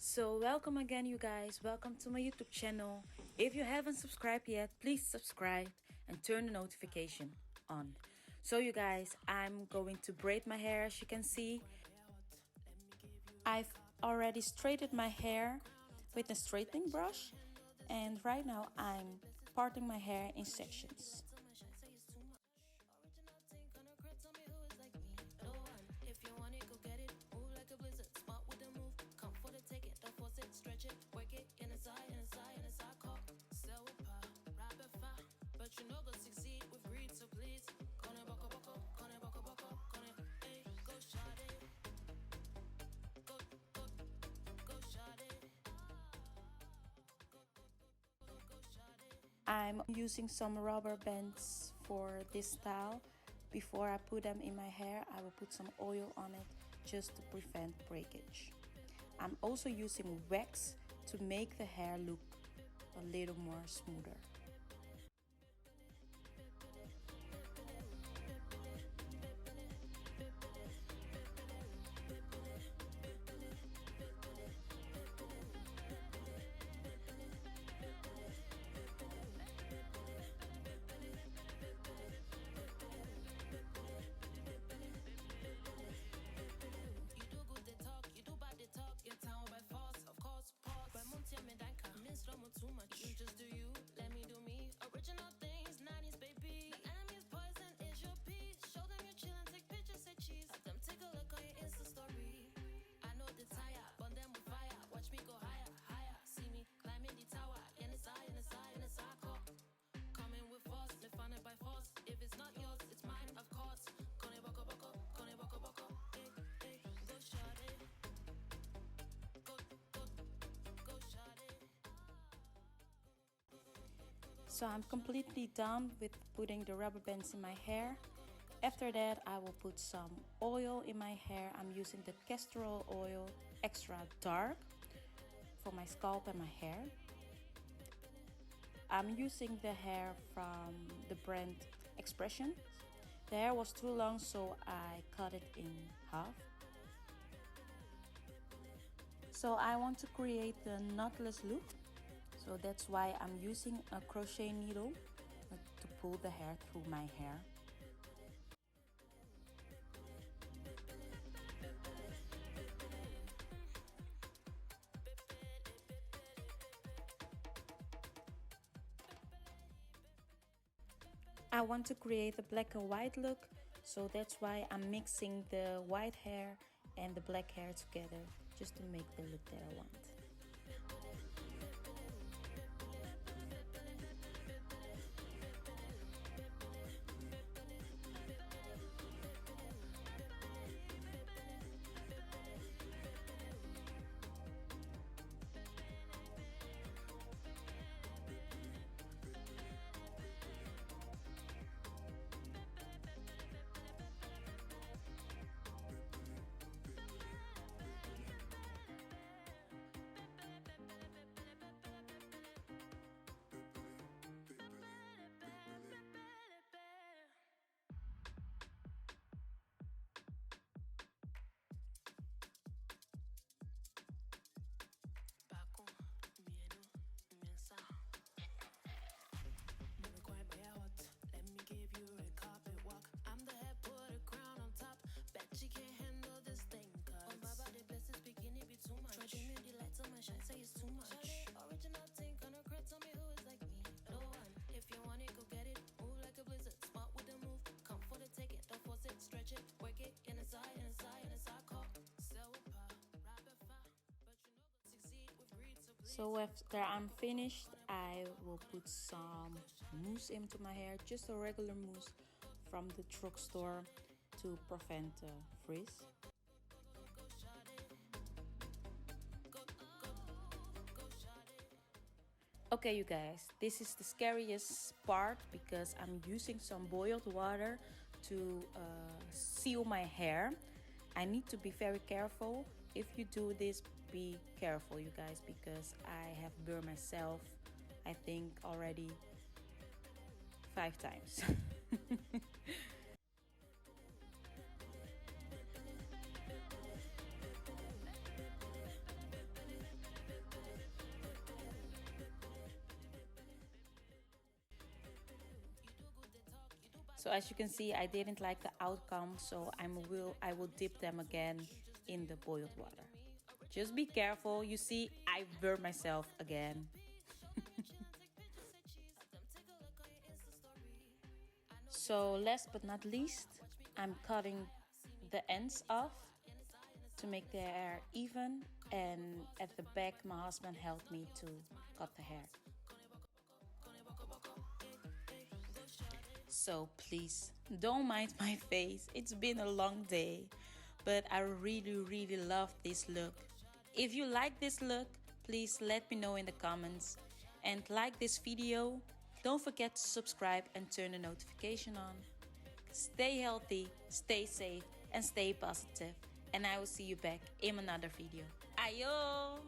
So welcome again, you guys. Welcome to my YouTube channel. If you haven't subscribed yet, please subscribe and turn the notification on. So you guys, I'm going to braid my hair. As you can see, I've already straightened my hair with a straightening brush, and right now I'm parting my hair in sections. If you want it, go get it. Move like a blizzard, smart with the move. Come for the take it, don't force it, stretch it, work it, inside, call. Sell with power, rap it fire. But you know go succeed with greed, so please. Kone boko boko, kone boko boko, kone, hey, go shot it. Go shot it. Go shot it. I'm using some rubber bands for this style. Before I put them in my hair, I will put some oil on it just to prevent breakage. I'm also using wax to make the hair look a little more smoother. Too much. You just do you, let me do me. Original things, 90s baby. The enemy's poison is your peace. Show them you're chillin', take pictures, say cheese. Have them take a look on your Insta story. I know the tire, burn them with fire. Watch me go higher, higher. See me climbing the tower. In the side, call. Coming with force, me find it by force. If it's not yours, it's mine, of course. Kone boko boko, kone boko boko. Hey, hey, go shot it. Go shot it. So I'm completely done with putting the rubber bands in my hair. After that, I will put some oil in my hair. I'm using the castor oil extra dark for my scalp and my hair. I'm using the hair from the brand xpression. The hair was too long, so I cut it in half. So I want to create the knotless look. So that's why I'm using a crochet needle to pull the hair through my hair. I want to create a black and white look, so that's why I'm mixing the white hair and the black hair together just to make the look that I want. Say it's too much. Original thing, gonna credit, tell me who is like me. No one. If you want it, go get it. Move like a blizzard, smart with the move. Come for the take it, don't force it, stretch it, work it, inside, call. Sell with power, rap it fire. But you know go succeed with greed, so please. So after I'm finished, I will put some mousse into my hair, just a regular mousse from the drugstore to prevent frizz. Okay, you guys, this is the scariest part because I'm using some boiled water to seal my hair. I need to be very careful. If you do this, be careful, you guys, because I have burned myself, I think, already 5 times. So as you can see, I didn't like the outcome, so I will dip them again in the boiled water. Just be careful. You see, I burned myself again. So last but not least, I'm cutting the ends off to make the hair even, and at the back my husband helped me to cut the hair. So please don't mind my face, it's been a long day, but I really love this look. If you like this look, please let me know in the comments, and like this video. Don't forget to subscribe and turn the notification on. Stay healthy, stay safe, and stay positive. And I will see you back in another video. Ayo!